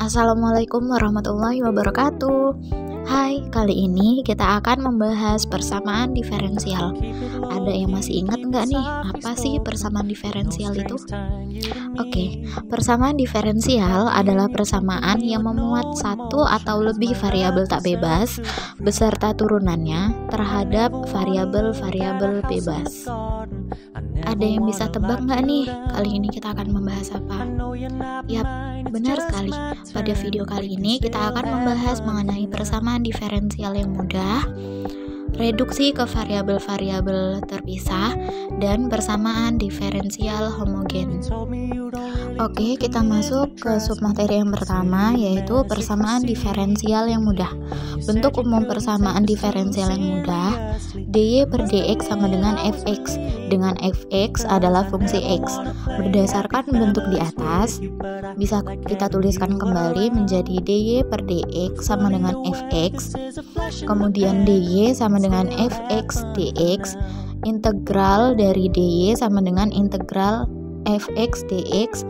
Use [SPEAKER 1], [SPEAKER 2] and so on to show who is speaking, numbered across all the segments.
[SPEAKER 1] Assalamualaikum warahmatullahi wabarakatuh. Hai, kali ini kita akan membahas persamaan diferensial. Ada yang masih ingat nggak nih, apa sih persamaan diferensial itu? Oke, persamaan diferensial adalah persamaan yang memuat satu atau lebih variabel tak bebas beserta turunannya terhadap variabel-variabel bebas. Ada yang bisa tebak nggak nih, kali ini kita akan membahas apa? Yap, benar sekali. Pada video kali ini kita akan membahas mengenai persamaan diferensial yang mudah, reduksi ke variabel-variabel terpisah, dan persamaan diferensial homogen. Oke, kita masuk ke submateri yang pertama, yaitu persamaan diferensial yang mudah. Bentuk umum persamaan diferensial yang mudah, dy per dx sama dengan fx, dengan fx adalah fungsi x. Berdasarkan bentuk di atas, bisa kita tuliskan kembali menjadi dy per dx sama dengan fx, kemudian dy sama dengan fx dx, integral dari dy sama dengan integral fx dx,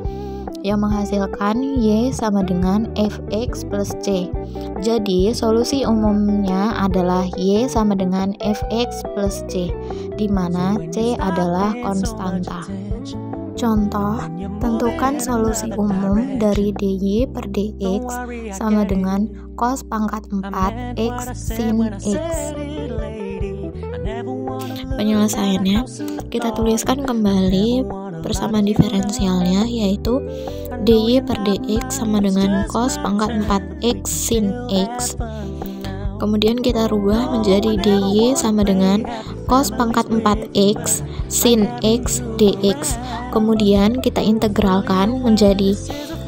[SPEAKER 1] yang menghasilkan y sama dengan fx plus c. Jadi solusi umumnya adalah y sama dengan fx plus c, di mana c adalah konstanta. Contoh, tentukan solusi umum dari dy per dx sama dengan cos pangkat 4 x sin x. Penyelesaiannya, kita tuliskan kembali persamaan diferensialnya, yaitu dy per dx sama dengan cos pangkat 4x sin x. Kemudian kita rubah menjadi dy sama dengan cos pangkat 4x sin x dx. Kemudian kita integralkan menjadi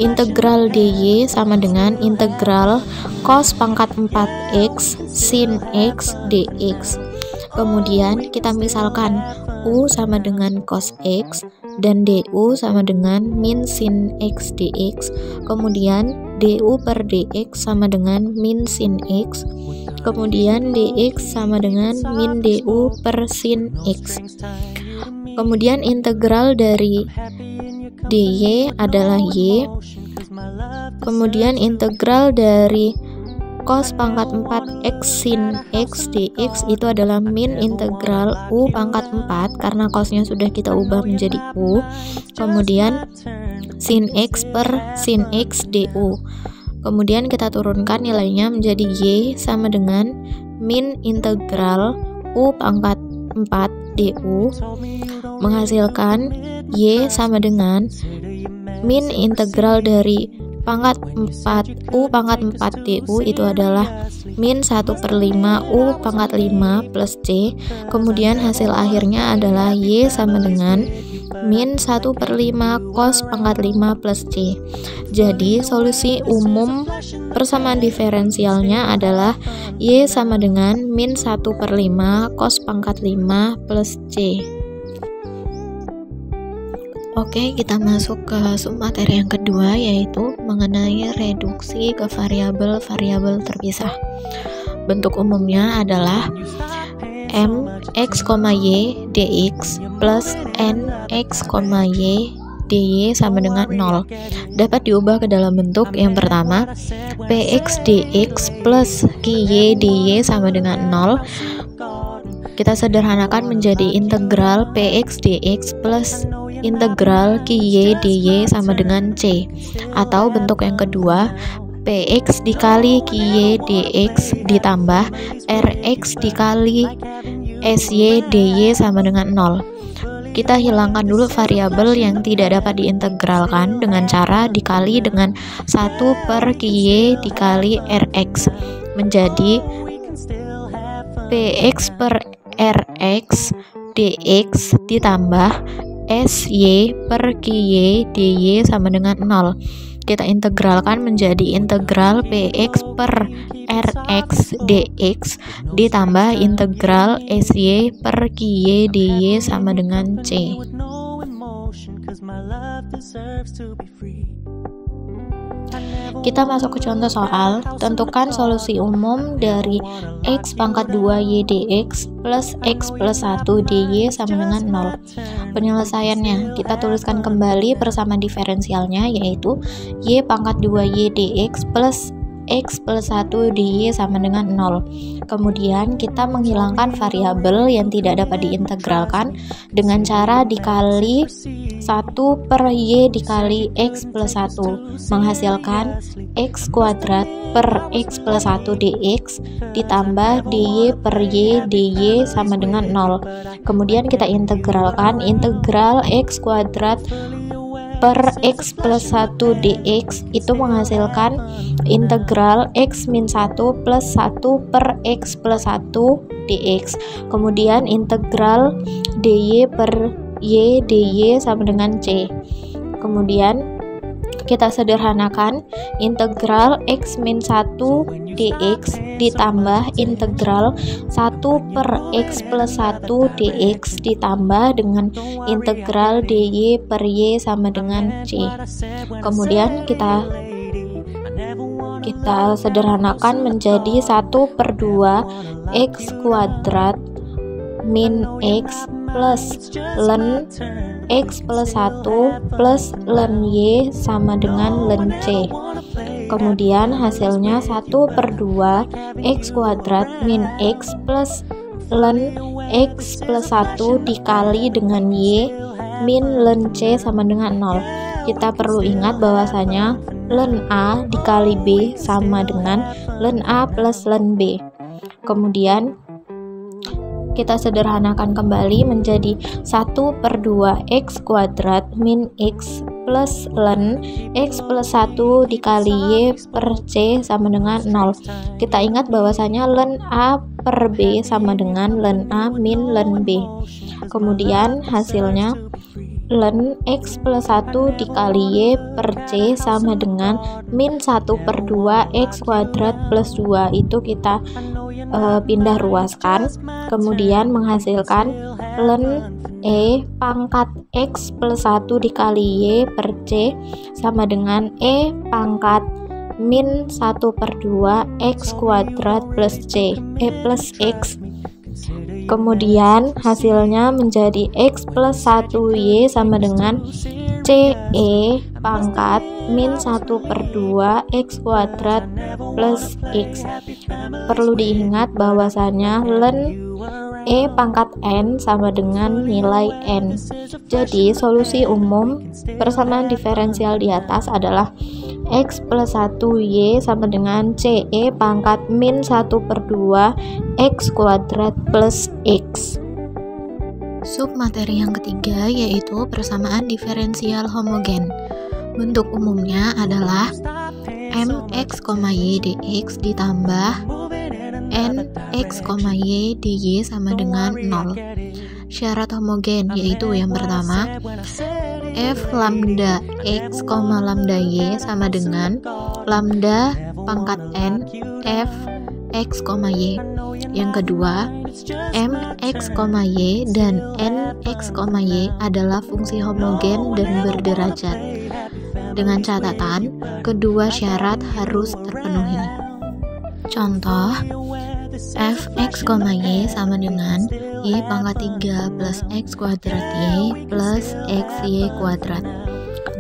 [SPEAKER 1] integral dy sama dengan integral cos pangkat 4x sin x dx. Kemudian kita misalkan u sama dengan cos x dan du sama dengan min sin x dx. Kemudian du per dx sama dengan min sin x. Kemudian dx sama dengan min du per sin x. Kemudian integral dari dy adalah y. Kemudian integral dari cos pangkat 4x sin x dx itu adalah min integral u pangkat 4 karena cosnya sudah kita ubah menjadi u. Kemudian sin x per sin x du. Kemudian kita turunkan nilainya menjadi y sama dengan min integral u pangkat 4 du, menghasilkan y sama dengan min integral dari pangkat 4 u pangkat 4 du itu adalah min 1/5 u pangkat 5 plus c. Kemudian hasil akhirnya adalah y sama dengan min 1/5 cos pangkat 5 plus c. Jadi solusi umum persamaan diferensialnya adalah y sama dengan min 1/5 cos pangkat 5 plus c. Oke, kita masuk ke submateri yang kedua, yaitu mengenai reduksi ke variabel-variabel terpisah. Bentuk umumnya adalah m x, y dx plus n x, y dy sama dengan 0. Dapat diubah ke dalam bentuk yang pertama, px dx plus ky dy sama dengan 0. Kita sederhanakan menjadi integral px dx plus integral ky dy sama dengan c. Atau bentuk yang kedua, px dikali ky dx ditambah rx dikali sy dy sama dengan 0. Kita hilangkan dulu variabel yang tidak dapat diintegralkan dengan cara dikali dengan 1 per ky dikali rx, menjadi px per rx dx ditambah sy per ky dy sama dengan 0. Kita integralkan menjadi integral px per rx dx ditambah integral sy per ky dy sama dengan c. Kita masuk ke contoh soal. Tentukan solusi umum dari x pangkat 2y dx plus x plus 1 dy sama dengan 0. Penyelesaiannya, kita tuliskan kembali persamaan diferensialnya, yaitu y pangkat 2y dx plus x plus 1 dy sama dengan 0. Kemudian kita menghilangkan variabel yang tidak dapat diintegralkan dengan cara dikali 1 per y dikali x plus 1, menghasilkan x kuadrat per x plus 1 dx ditambah dy per y dy sama dengan 0. Kemudian kita integralkan, integral x kuadrat per x plus 1 dx itu menghasilkan integral x min 1 plus 1 per x plus 1 dx. Kemudian integral dy per y dy sama dengan c. Kemudian kita sederhanakan, integral x min 1 dx ditambah integral 1 per x plus 1 dx ditambah dengan integral dy per y sama dengan c. Kemudian kita sederhanakan menjadi 1 per 2 x kuadrat min x plus ln x plus 1 plus ln y sama dengan ln c. Kemudian hasilnya 1 per 2 x kuadrat min x plus ln x plus 1 dikali dengan y min ln c sama dengan 0. Kita perlu ingat bahwasanya ln a dikali b sama dengan ln a plus ln b. Kemudian kita sederhanakan kembali menjadi 1 per 2 x kuadrat min x plus ln x plus 1 dikali y per c sama dengan 0. Kita ingat bahwasanya ln a per b sama dengan ln a min ln b. Kemudian hasilnya ln x plus 1 dikali y per c sama dengan min 1 per 2 x kuadrat plus 2. Itu kita pindah ruaskan, kemudian menghasilkan ln e pangkat x plus 1 dikali y per c sama dengan e pangkat min 1 per 2 x kuadrat plus c plus x. Kemudian hasilnya menjadi x plus 1y sama dengan c e pangkat min 1 per 2 x kuadrat plus x. Perlu diingat bahwasanya ln e pangkat n sama dengan nilai n. Jadi solusi umum persamaan diferensial di atas adalah x plus 1y sama dengan c e pangkat min 1 per 2 x kuadrat plus x. Submateri yang ketiga yaitu persamaan diferensial homogen. Bentuk umumnya adalah mx, y dx ditambah nx, y dy sama dengan 0. Syarat homogen yaitu yang pertama, f lambda x, lambda y sama dengan lambda pangkat n f x, y. Yang kedua, mx, y dan nx, y adalah fungsi homogen dan berderajat. Dengan catatan, kedua syarat harus terpenuhi. Contoh, fx, y sama dengan y pangkat 3 plus x kuadrat y plus xy kuadrat,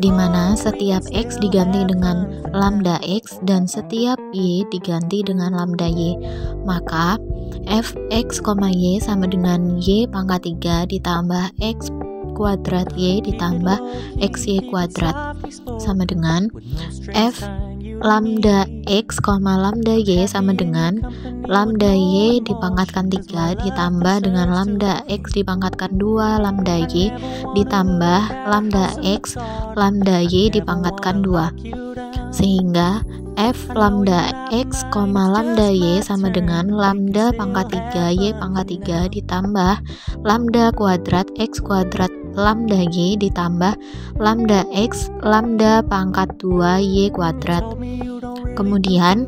[SPEAKER 1] di mana setiap x diganti dengan lambda x dan setiap y diganti dengan lambda y. Maka fx, y sama dengan y pangkat 3 ditambah x kuadrat y ditambah xy kuadrat sama dengan f lambda x, lambda y sama dengan lambda y dipangkatkan 3 ditambah dengan lambda x dipangkatkan 2 lambda y ditambah lambda x lambda y dipangkatkan 2, sehingga f lambda x, lambda y sama dengan lambda pangkat 3 y pangkat 3 ditambah lambda kuadrat x kuadrat lambda y ditambah lambda x lambda pangkat 2 y kuadrat. Kemudian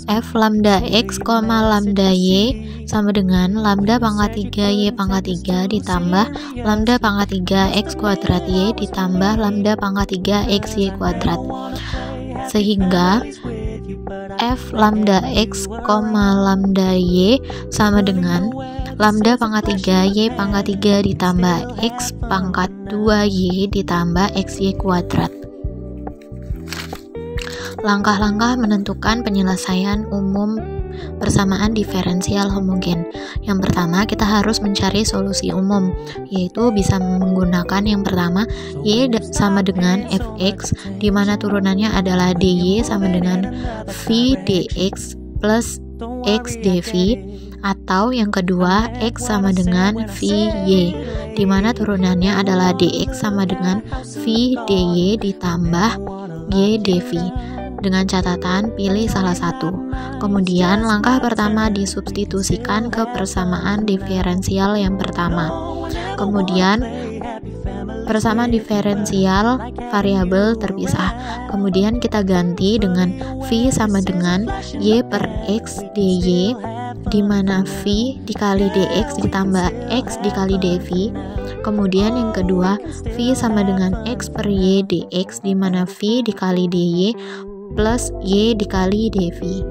[SPEAKER 1] f lambda x, lambda y sama dengan lambda pangkat 3 y pangkat 3 ditambah lambda pangkat 3 x kuadrat y ditambah lambda pangkat 3 xy kuadrat. Sehingga f lambda x, lambda y sama dengan lambda pangkat 3 y pangkat 3 ditambah x pangkat 2y ditambah xy kuadrat. Langkah-langkah menentukan penyelesaian umum persamaan diferensial homogen. Yang pertama, kita harus mencari solusi umum, yaitu bisa menggunakan yang pertama y sama dengan fx, di mana turunannya adalah dy sama dengan v dx plus x dv, atau yang kedua x sama dengan vy, di mana turunannya adalah dx sama dengan v dy ditambah y dv. Dengan catatan, pilih salah satu. Kemudian, langkah pertama disubstitusikan ke persamaan diferensial yang pertama. Kemudian, persamaan diferensial variabel terpisah. Kemudian kita ganti dengan v sama dengan y per x dy, di mana v dikali dx ditambah x dikali dv. Kemudian yang kedua, v sama dengan x per y dx, di mana v dikali dy plus y dikali dv.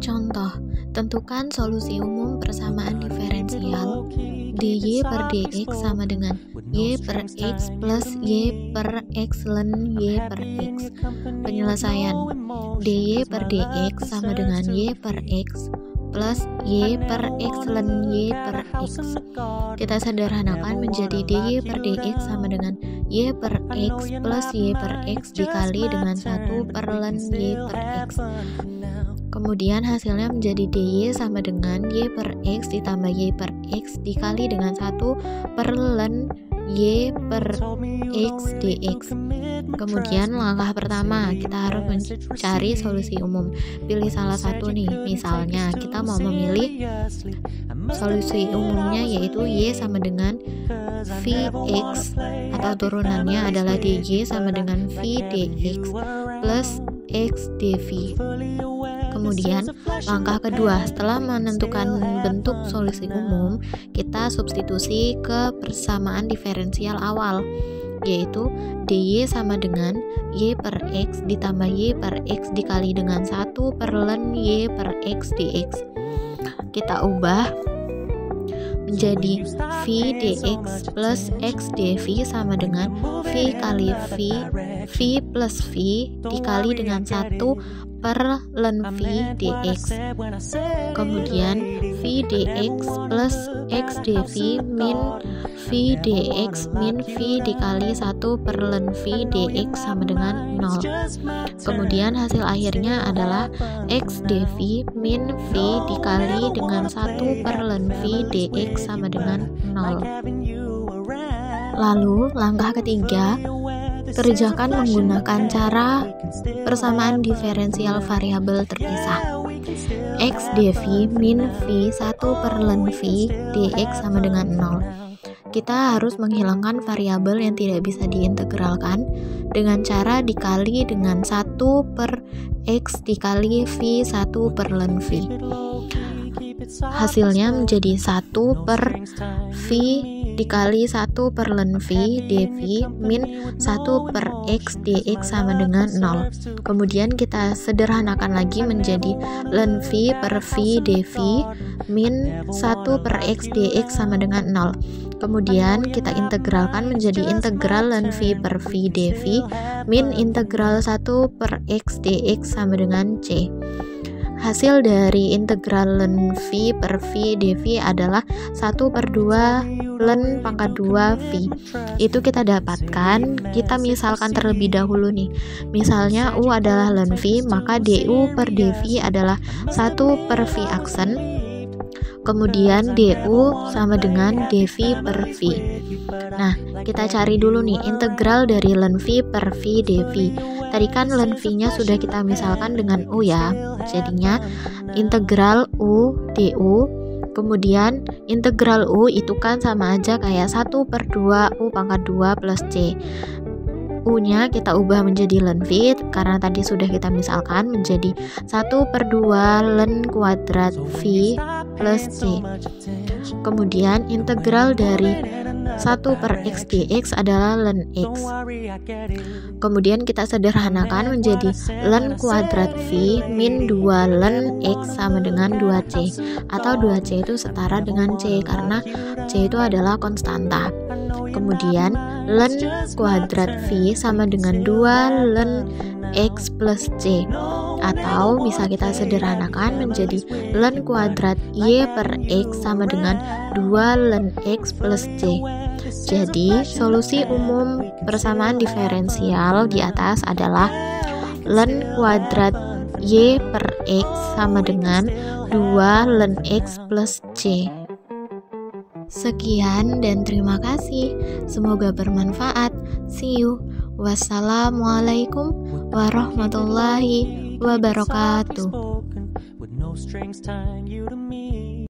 [SPEAKER 1] Contoh, tentukan solusi umum persamaan diferensial dy per dx sama dengan y per x plus y per x ln y per x. Penyelesaian, dy per dx sama dengan y per x plus y per x ln y per x. Kita sederhanakan menjadi dy per dx sama dengan y per x plus y per x dikali dengan 1 per ln y per x. Kemudian hasilnya menjadi dy sama dengan y per x ditambah y per x dikali dengan 1 per ln y per x dx. Kemudian langkah pertama, kita harus mencari solusi umum. Pilih salah satu nih. Misalnya kita mau memilih solusi umumnya yaitu y sama dengan vx, atau turunannya adalah dy sama dengan v dx plus x dv. Kemudian langkah kedua, setelah menentukan bentuk solusi umum, kita substitusi ke persamaan diferensial awal, yaitu dy sama dengan y per x ditambah y per x dikali dengan 1 per ln y per x dx. Kita ubah menjadi v dx plus x dv sama dengan v kali v plus v dikali dengan 1 per ln v dx. Kemudian v dx plus x dv min v dx min v dikali 1 per ln v dx sama dengan 0. Kemudian hasil akhirnya adalah x dv min v dikali dengan 1 per ln v dx sama dengan 0. Lalu langkah ketiga, kerjakan menggunakan cara persamaan diferensial variabel terpisah. X dv min v 1 per ln v dx sama dengan 0. Kita harus menghilangkan variabel yang tidak bisa diintegralkan dengan cara dikali dengan 1 per x dikali v 1 per ln v. Hasilnya menjadi 1 per v dikali 1 per ln v dv min 1 per x dx sama dengan 0. Kemudian kita sederhanakan lagi menjadi ln v per v dv min 1 per x dx sama dengan 0. Kemudian kita integralkan menjadi integral ln v per v dv min integral 1 per x dx sama dengan c. Hasil dari integral ln v per v dv adalah 1 per 2 ln pangkat 2 v. Itu kita dapatkan, kita misalkan terlebih dahulu nih. Misalnya u adalah ln v, maka du per dv adalah 1 per v aksen. Kemudian du sama dengan dv per v. Nah, kita cari dulu nih integral dari ln v per v dv. Tadi kan ln v-nya sudah kita misalkan dengan u ya. Jadinya integral u du, kemudian integral u itu kan sama aja kayak 1 per 2 u pangkat 2 plus c. U-nya kita ubah menjadi ln v karena tadi sudah kita misalkan menjadi 1 per 2 ln kuadrat v plus C. Kemudian integral dari 1/x dx adalah ln x. Kemudian kita sederhanakan menjadi ln kuadrat V min 2 ln x sama dengan 2C, atau 2C itu setara dengan C karena C itu adalah konstanta. Kemudian ln kuadrat V sama dengan 2 ln x plus C, atau bisa kita sederhanakan menjadi ln kuadrat y per x sama dengan 2 ln x plus C. Jadi solusi umum persamaan diferensial di atas adalah ln kuadrat y per x sama dengan 2 ln x plus C. Sekian dan terima kasih. Semoga bermanfaat. See you. Wassalamualaikum warahmatullahi wabarakatuh.